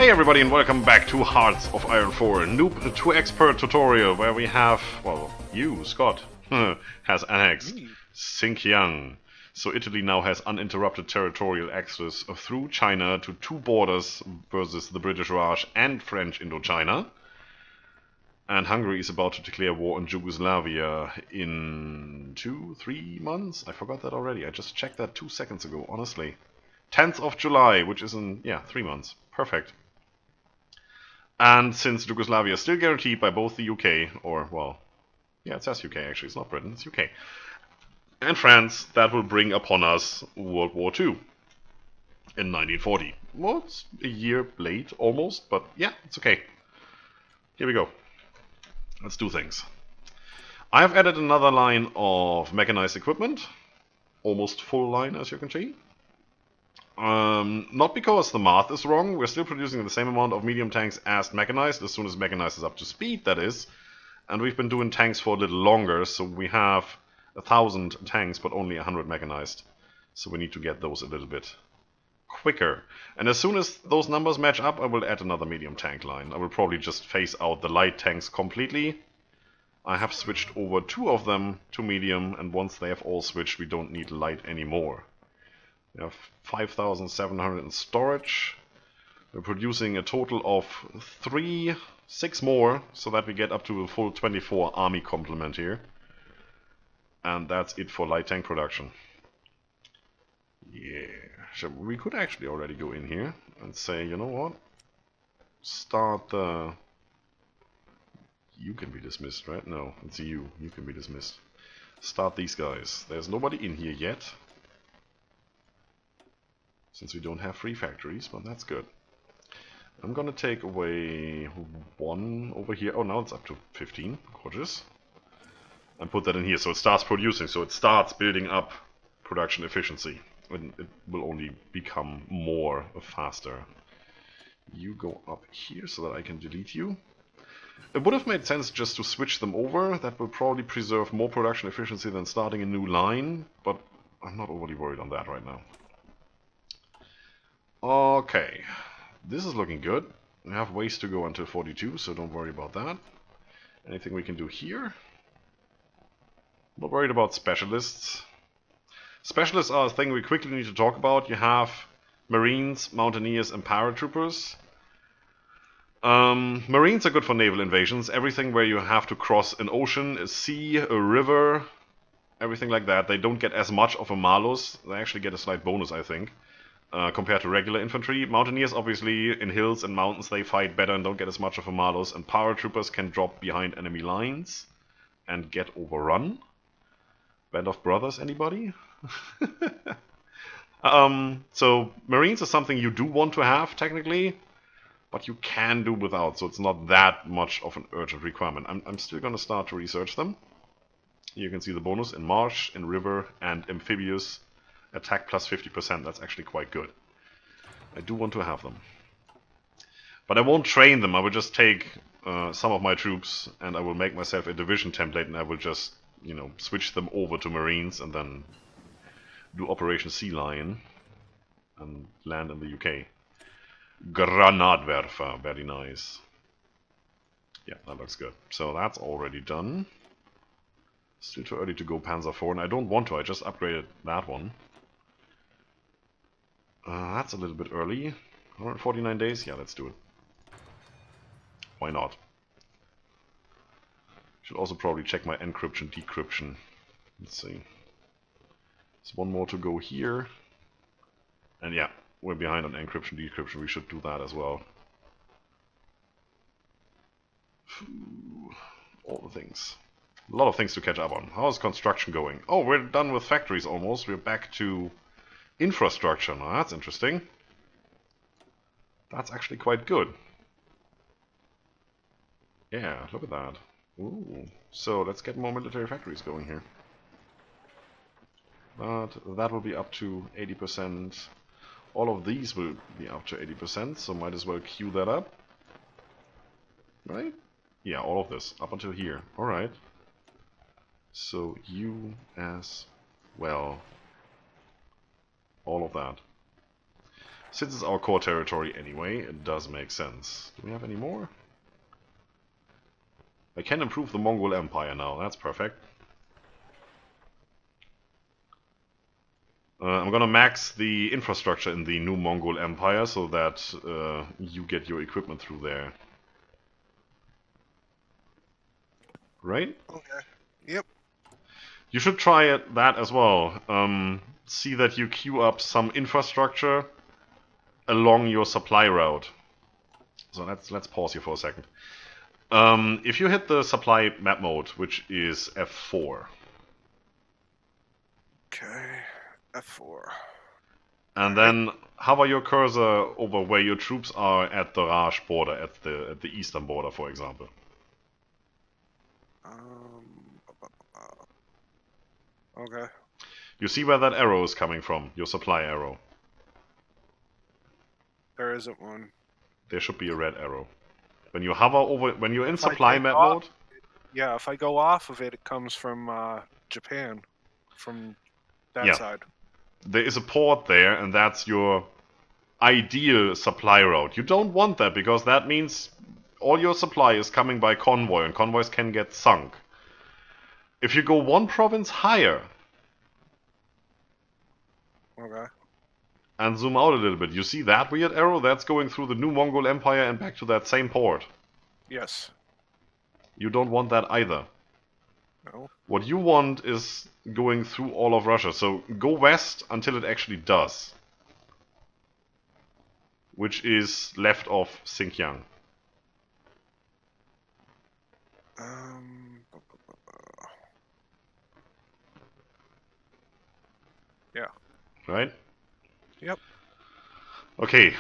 Hey everybody and welcome back to Hearts of Iron 4 Noob to Expert tutorial, where we have, well, you, Scott, has annexed Xinjiang. So Italy now has uninterrupted territorial access through China to two borders versus the British Raj and French Indochina. And Hungary is about to declare war on Yugoslavia in 2-3 months? I forgot that already. I just checked that 2 seconds ago, honestly. 10th of July, which is in, 3 months. Perfect. And since Yugoslavia is still guaranteed by both the UK, or, well, yeah, it says UK actually, it's not Britain, it's UK, and France, that will bring upon us World War II in 1940. Well, it's a year late, almost, but yeah, it's okay. Here we go. Let's do things. I've added another line of mechanized equipment, almost full line as you can see. Not because the math is wrong, we're still producing the same amount of medium tanks as mechanized, as soon as mechanized is up to speed, that is. And we've been doing tanks for a little longer, so we have 1,000 tanks but only 100 mechanized. So we need to get those a little bit quicker. And as soon as those numbers match up, I will add another medium tank line. I will probably just phase out the light tanks completely. I have switched over 2 of them to medium, and once they have all switched, we don't need light anymore. We have 5,700 in storage. We're producing a total of 6 more, so that we get up to a full 24 army complement here. And that's it for light tank production. Yeah, so we could actually already go in here and say, you know what? Start the... You can be dismissed, right? No, it's you. You can be dismissed. Start these guys. There's nobody in here yet, since we don't have free factories, but that's good. I'm gonna take away 1 over here. Oh, now it's up to 15. Gorgeous. And put that in here, so it starts producing, so it starts building up production efficiency. And it will only become more faster. You go up here so that I can delete you. It would have made sense just to switch them over. That will probably preserve more production efficiency than starting a new line, but I'm not overly worried on that right now. Okay, this is looking good. We have ways to go until 42, so don't worry about that. Anything we can do here? Not worried about specialists. Specialists are a thing we quickly need to talk about. You have Marines, Mountaineers, and Paratroopers. Marines are good for naval invasions. Everything where you have to cross an ocean, a sea, a river, everything like that. They don't get as much of a malus. They actually get a slight bonus, I think, compared to regular infantry. Mountaineers, obviously, in hills and mountains, they fight better and don't get as much of a malus. And Paratroopers can drop behind enemy lines and get overrun. Band of Brothers, anybody? So Marines is something you do want to have, technically, but you can do without, so it's not that much of an urgent requirement. I'm still going to start to research them. You can see the bonus in Marsh, in River, and Amphibious. Attack plus 50%, that's actually quite good. I do want to have them. But I won't train them, I will just take some of my troops, and I will make myself a division template, and I will just, you know, switch them over to Marines, and then do Operation Sea Lion, and land in the UK. Granatwerfer, very nice. Yeah, that looks good. So that's already done. Still too early to go Panzer IV, and I don't want to, I just upgraded that one. That's a little bit early. 149 days? Yeah, let's do it. Why not? Should also probably check my encryption, decryption. Let's see. There's 1 more to go here. And yeah, we're behind on encryption, decryption. We should do that as well. All the things. A lot of things to catch up on. How is construction going? Oh, we're done with factories almost. We're back to infrastructure. Now that's interesting. That's actually quite good. Yeah, look at that. Ooh. So let's get more military factories going here. But that will be up to 80%. All of these will be up to 80%, so might as well queue that up. Right? Yeah, all of this, up until here. Alright. So you as well. All of that. Since it's our core territory anyway, it does make sense. Do we have any more? I can improve the Mongol Empire now, that's perfect. I'm gonna max the infrastructure in the new Mongol Empire so that you get your equipment through there. Right? Okay. Yep. You should try that as well. See that you queue up some infrastructure along your supply route. So let's pause here for a second. If you hit the supply map mode, which is F4. Okay. F4. And then hover your cursor over where your troops are at the Raj border, at the eastern border, for example. Okay. You see where that arrow is coming from, your supply arrow. There isn't one. There should be a red arrow. When you hover over, when you're in If supply map mode. Yeah, if I go off of it, it comes from Japan, from that side. There is a port there, and that's your ideal supply route. You don't want that, because that means all your supply is coming by convoy, and convoys can get sunk. If you go one province higher, okay, and zoom out a little bit, you see that weird arrow? That's going through the new Mongol Empire and back to that same port. Yes. You don't want that either. No. What you want is going through all of Russia. So go west until it actually does. Which is left of Xinjiang. Yeah. Right? Yep. Okay,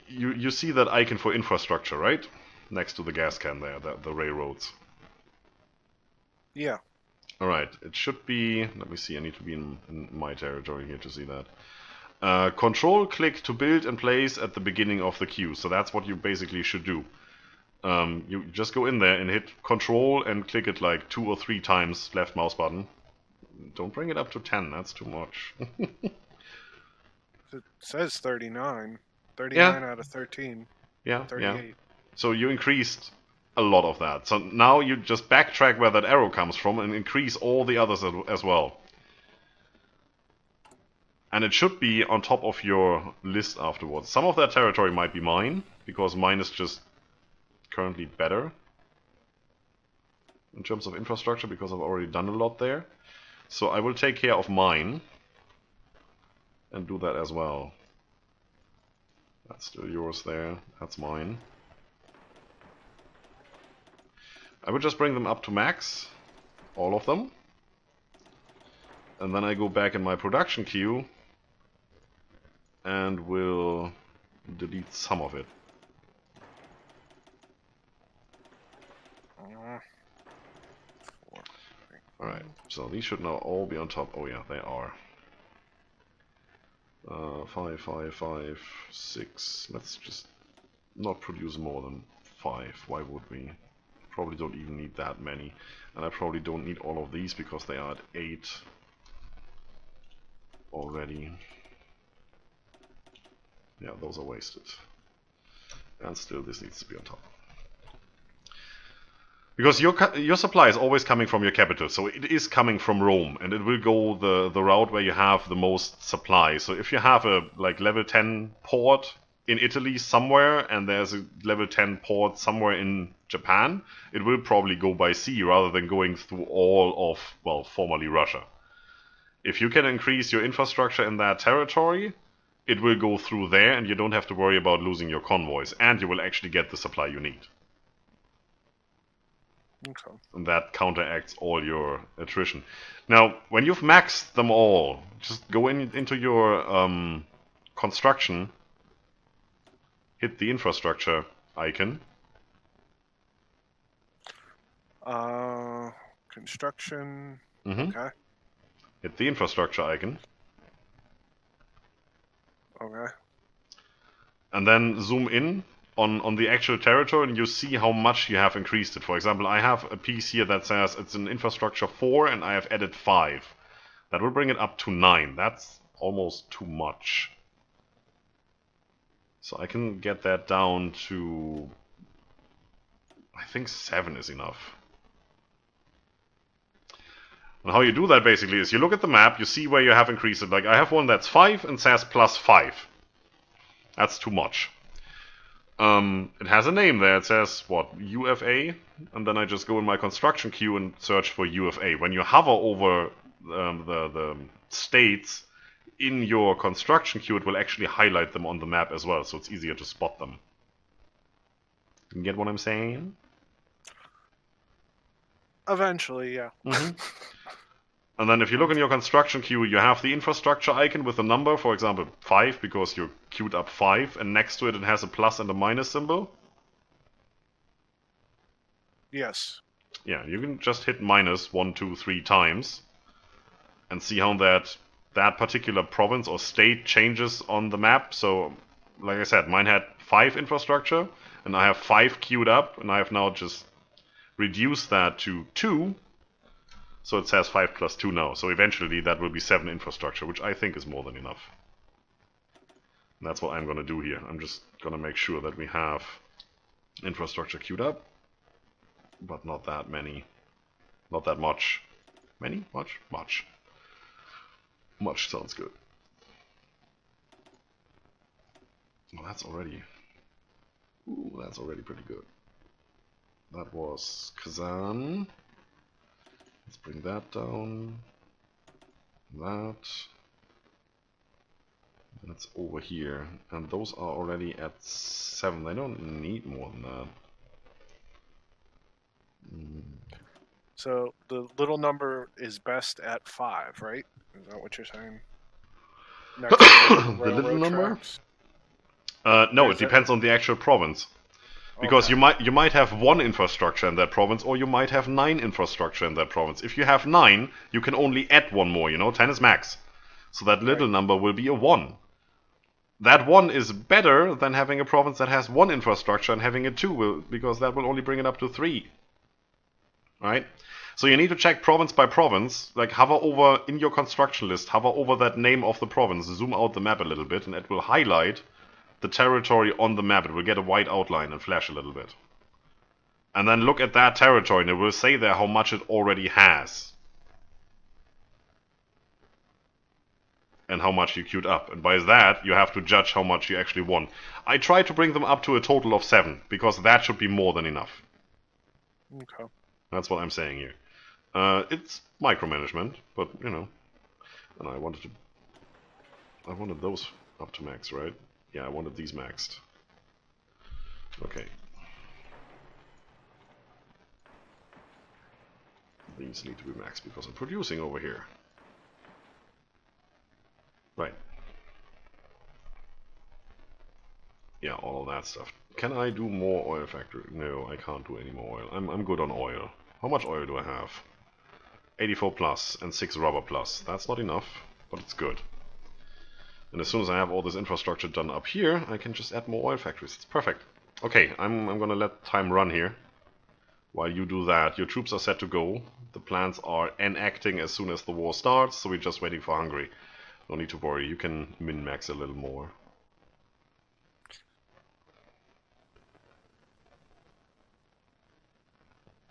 you see that icon for infrastructure, right? Next to the gas can there, the railroads. Yeah. Alright, it should be... Let me see, I need to be in my territory here to see that. Control click to build and place at the beginning of the queue. So that's what you basically should do. You just go in there and hit Control and click it like 2 or 3 times, left mouse button. Don't bring it up to 10, that's too much. It says 39. 39 out of 13. Yeah, 38. yeah. So you increased a lot of that. So now you just backtrack where that arrow comes from and increase all the others as well. And it should be on top of your list afterwards. Some of that territory might be mine, because mine is just currently better in terms of infrastructure, because I've already done a lot there. So I will take care of mine and do that as well. That's still yours there, that's mine. I will just bring them up to max, all of them. And then I go back in my production queue and will delete some of it. Alright, so these should now all be on top. Oh yeah, they are. 5, 5, 5, 6. Let's just not produce more than 5. Why would we? Probably don't even need that many. And I probably don't need all of these because they are at 8 already. Yeah, those are wasted. And still this needs to be on top. Because your supply is always coming from your capital, so it is coming from Rome, and it will go the route where you have the most supply. So if you have a like level 10 port in Italy somewhere, and there's a level 10 port somewhere in Japan, it will probably go by sea rather than going through all of, well, formerly Russia. If you can increase your infrastructure in that territory, it will go through there, and you don't have to worry about losing your convoys, and you will actually get the supply you need. Okay. And that counteracts all your attrition. Now, when you've maxed them all, just go into your construction, hit the infrastructure icon. Construction. Mm-hmm. Okay. Hit the infrastructure icon. Okay. And then zoom in on the actual territory, and you see how much you have increased it. For example, I have a piece here that says it's an infrastructure 4 and I have added 5. That will bring it up to 9. That's almost too much. So I can get that down to... I think 7 is enough. And how you do that basically is you look at the map, you see where you have increased it. Like I have one that's 5 and says +5. That's too much. It has a name there. It says, what, UFA? And then I just go in my construction queue and search for UFA. When you hover over the states in your construction queue, it will actually highlight them on the map as well, so it's easier to spot them. You get what I'm saying? Eventually, yeah. And then if you look in your construction queue, you have the infrastructure icon with a number, for example 5, because you're queued up 5, and next to it it has a plus and a minus symbol. Yes. Yeah, you can just hit minus 1, 2, 3 times and see how that particular province or state changes on the map. So, like I said, mine had 5 infrastructure, and I have 5 queued up, and I have now just reduced that to 2. So it says 5 plus 2 now. So eventually that will be 7 infrastructure, which I think is more than enough. And that's what I'm going to do here. I'm just going to make sure that we have infrastructure queued up, but not that many. Not that much. Many? Much? Much. Much sounds good. Well, that's already... Ooh, that's already pretty good. That was Kazan. Let's bring that down. That. That's over here. And those are already at 7. They don't need more than that. So the little number is best at 5, right? Is that what you're saying? Next to The little number? tracks? No, it depends on the actual province. Because Okay. you might have 1 infrastructure in that province, or you might have 9 infrastructure in that province. If you have 9, you can only add 1 more, 10 is max. So that little number will be a 1. That 1 is better than having a province that has 1 infrastructure and having a 2, because that will only bring it up to 3. Right? So you need to check province by province, like hover over, in your construction list, hover over that name of the province, zoom out the map a little bit, and it will highlight the territory on the map. It will get a white outline and flash a little bit. And then look at that territory, and it will say there how much it already has. And how much you queued up. And by that, you have to judge how much you actually won. I try to bring them up to a total of 7, because that should be more than enough. Okay. That's what I'm saying here. It's micromanagement, but, And I wanted those up to max, right? Yeah, I wanted these maxed. Okay. These need to be maxed because I'm producing over here. Right. Yeah, all of that stuff. Can I do more oil factory? No, I can't do any more oil. I'm good on oil. How much oil do I have? 84 plus and 6 rubber plus. That's not enough, but it's good. And as soon as I have all this infrastructure done up here, I can just add more oil factories. It's perfect. Okay, I'm gonna let time run here. While you do that, your troops are set to go. The plants are enacting as soon as the war starts, so we're just waiting for Hungary. No need to worry, you can min-max a little more.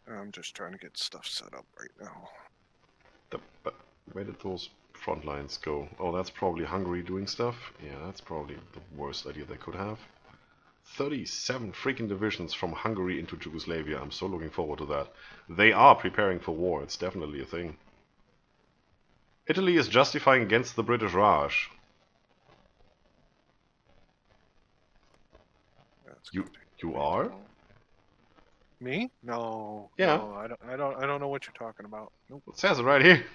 I'm just trying to get stuff set up right now. Where did those front lines go? Oh, that's probably Hungary doing stuff. Yeah, that's probably the worst idea they could have. 37 freaking divisions from Hungary into Yugoslavia. I'm so looking forward to that. They are preparing for war. It's definitely a thing. Italy is justifying against the British Raj. You are? Me? No. Yeah. No, I don't know what you're talking about. Nope. It says it right here.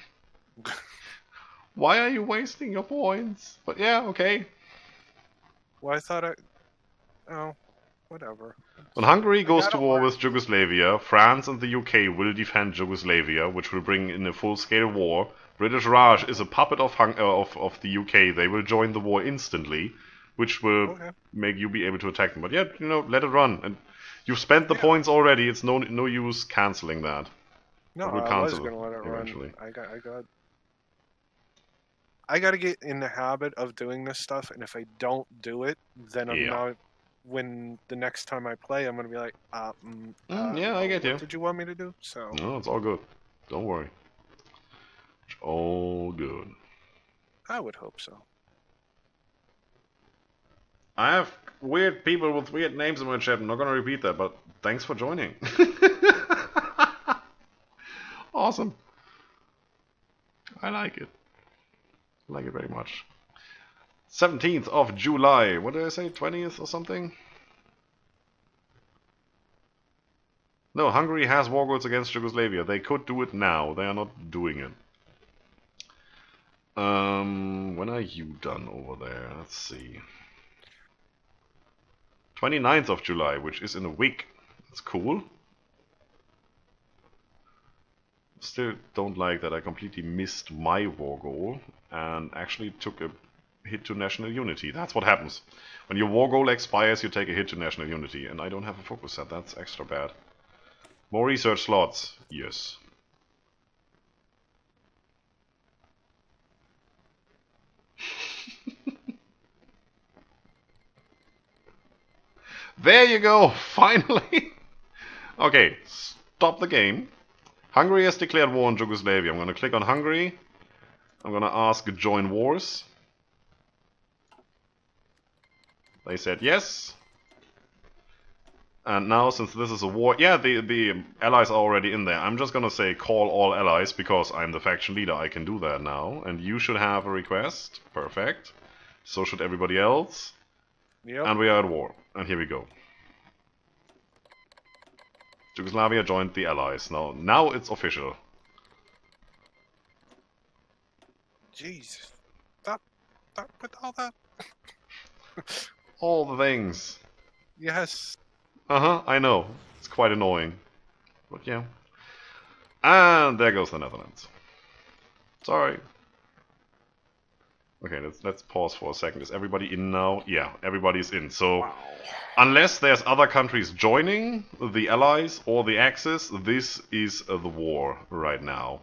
Why are you wasting your points? But yeah, okay. Well, I thought oh, whatever. When Hungary goes to war with Yugoslavia, France and the UK will defend Yugoslavia, which will bring in a full-scale war. British Raj is a puppet of the UK. They will join the war instantly, which will make you be able to attack them. But yeah, let it run. And you've spent the points already. It's no use canceling that. No, I was gonna let it eventually run. I got to get in the habit of doing this stuff, and if I don't do it, then I'm Yeah. not. When the next time I play, I'm gonna be like, yeah, I get you. What did you want me to do? So No, it's all good. Don't worry. It's all good. I would hope so. I have weird people with weird names in my chat. I'm not gonna repeat that, but thanks for joining. Awesome. I like it. I like it very much. 17th of July. What did I say? 20th or something? No, Hungary has war goals against Yugoslavia. They could do it now. They are not doing it. When are you done over there? Let's see. 29th of July, which is in a week. That's cool. Still don't like that I completely missed my war goal and actually took a hit to national unity. That's what happens. When your war goal expires, you take a hit to national unity, and I don't have a focus set. That's extra bad. More research slots. Yes. There you go, finally! Okay, stop the game. Hungary has declared war on Yugoslavia. I'm going to click on Hungary. I'm going to ask join wars. They said yes. And now, since this is a war... Yeah, the allies are already in there. I'm just going to say call all allies because I'm the faction leader. I can do that now. And you should have a request. Perfect. So should everybody else. Yep. And we are at war. And here we go. Yugoslavia joined the allies. Now it's official. Jeez. Stop with all that. All the things. Yes. I know. It's quite annoying. But yeah. And there goes the Netherlands. Sorry. Okay, let's pause for a second. Is everybody in now? Yeah, everybody's in. So, wow. Unless there's other countries joining the Allies or the Axis, this is the war right now.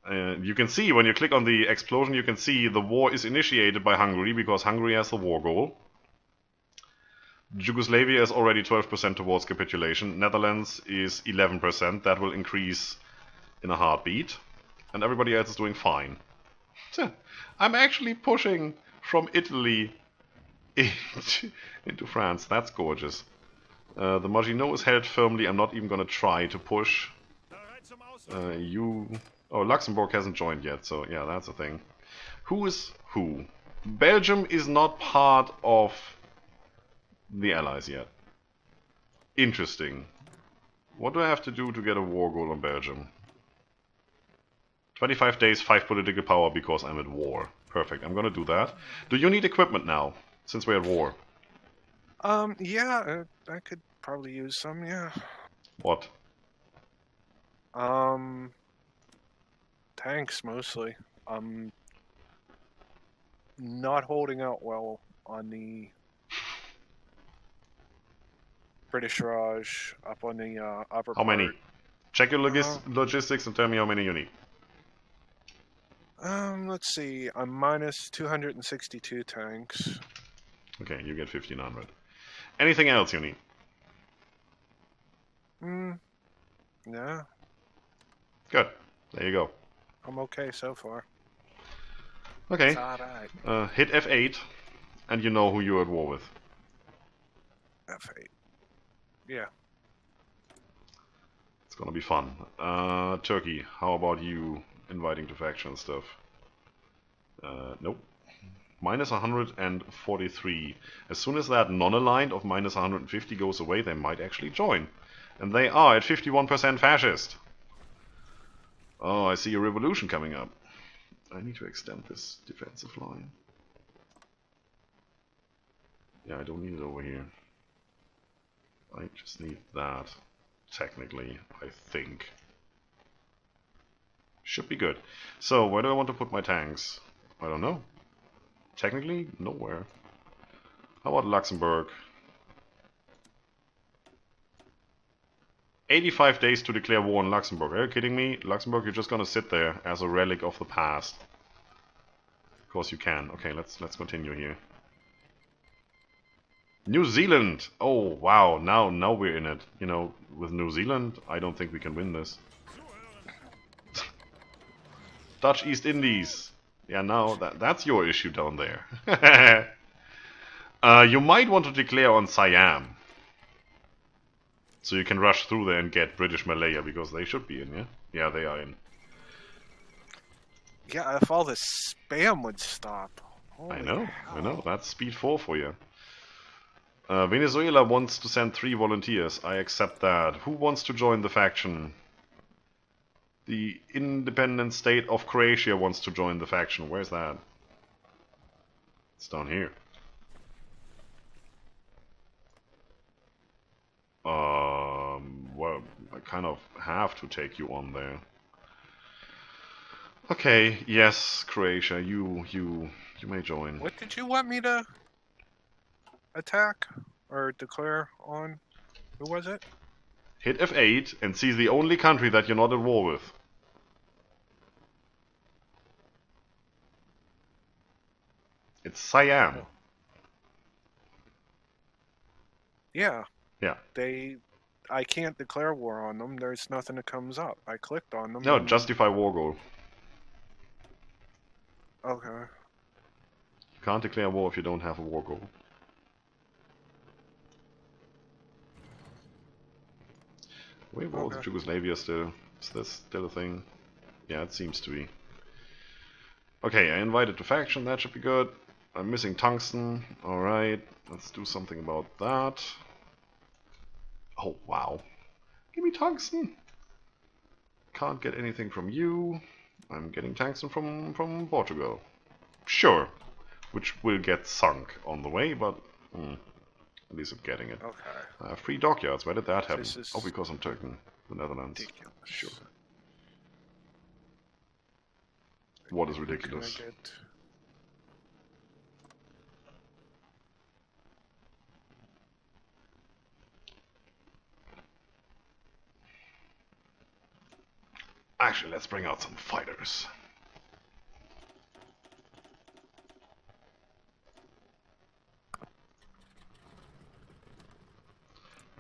You can see, when you click on the explosion, you can see the war is initiated by Hungary because Hungary has the war goal. Yugoslavia is already 12% towards capitulation. Netherlands is 11%. That will increase in a heartbeat. And everybody else is doing fine. I'm actually pushing from Italy into France. That's gorgeous. The Maginot is held firmly. I'm not even going to try to push. Oh, Luxembourg hasn't joined yet, so yeah, that's a thing. Who is who? Belgium is not part of the Allies yet. Interesting. What do I have to do to get a war goal on Belgium? 25 days, 5 political power because I'm at war. Perfect, I'm gonna do that. Do you need equipment now, since we're at war? Yeah, I could probably use some, yeah. What? Tanks mostly. Not holding out well on the British Raj up on the upper How many? part. Check your logistics and tell me how many you need. Let's see. I'm minus 262 tanks. Okay, you get 1500. Anything else you need? Yeah. Good. There you go. I'm okay so far. Okay. It's alright. Hit F8, and you know who you're at war with. F8. Yeah. It's gonna be fun. Turkey, how about you inviting to faction stuff? Nope. Minus 143. As soon as that non-aligned of minus 150 goes away, they might actually join. And they are at 51% fascist. Oh, I see a revolution coming up. I need to extend this defensive line. Yeah, I don't need it over here. I just need that, technically, I think. Should be good. So, where do I want to put my tanks? I don't know. Technically, nowhere. How about Luxembourg? 85 days to declare war on Luxembourg. Are you kidding me? Luxembourg, you're just gonna sit there as a relic of the past. Because you can. Okay, let's continue here. New Zealand! Oh, wow, now we're in it. You know, with New Zealand, I don't think we can win this. Dutch East Indies! Yeah, now, that's your issue down there. You might want to declare on Siam. So you can rush through there and get British Malaya, because they should be in, yeah? Yeah, they are in. Yeah, if all this spam would stop. Holy I know, hell. I know. That's speed 4 for you. Venezuela wants to send 3 volunteers. I accept that. Who wants to join the faction? The independent state of Croatia wants to join the faction. Where's that? It's down here. Well, I kind of have to take you on there. Okay, yes, Croatia, you may join. What did you want me to attack or declare on? Who was it? Hit F8 and see the only country that you're not at war with. It's Siam. Yeah. Yeah. I can't declare war on them. There's nothing that comes up. I clicked on them. No, justify war goal. Okay. You can't declare war if you don't have a war goal. Wait, war with Yugoslavia still? Is this still a thing? Yeah, it seems to be. Okay, I invited to faction, that should be good. I'm missing tungsten. Alright, let's do something about that. Oh, wow. Give me tungsten! Can't get anything from you. I'm getting tungsten from Portugal. Sure. Which will get sunk on the way, but at least I'm getting it. Okay. 3 dockyards, where did that happen? This is Oh, because I'm taking the Netherlands. ridiculous. Sure. What is ridiculous? Can I get... Actually, let's bring out some fighters.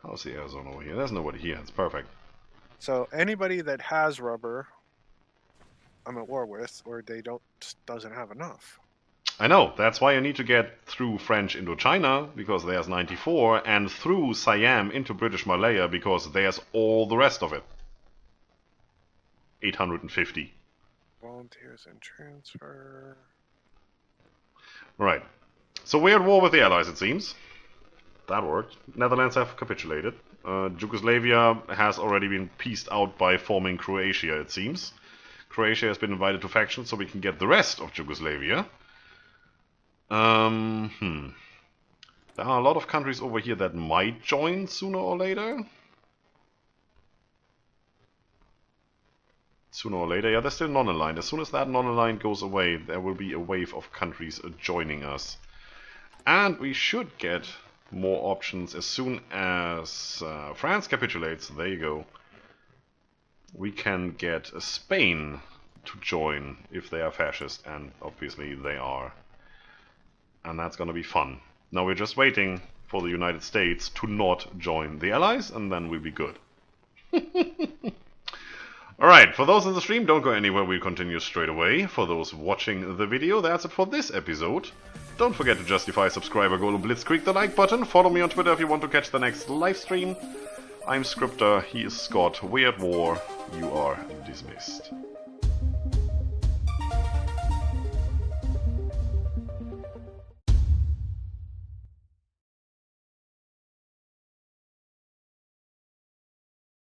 How's the air zone over here? There's nobody here. It's perfect. So anybody that has rubber, I'm at war with, or they doesn't have enough. I know. That's why you need to get through French Indochina, because there's 94, and through Siam into British Malaya, because there's all the rest of it. 850. Volunteers and transfer. Right. So we're at war with the Allies, it seems. That worked. Netherlands have capitulated. Yugoslavia has already been pieced out by forming Croatia, it seems. Croatia has been invited to faction, so we can get the rest of Yugoslavia. There are a lot of countries over here that might join sooner or later. Sooner or later, yeah, they're still non-aligned. As soon as that non-aligned goes away, there will be a wave of countries joining us. And we should get more options as soon as France capitulates. There you go. We can get Spain to join if they are fascist, and obviously they are. And that's gonna be fun. Now we're just waiting for the United States to not join the Allies, and then we'll be good. Alright, for those in the stream, don't go anywhere, we'll continue straight away. For those watching the video, that's it for this episode. Don't forget to justify subscriber goal and blitzkrieg the like button. Follow me on Twitter if you want to catch the next live stream. I'm Scryptar, he is Scott, we're at war, you are dismissed.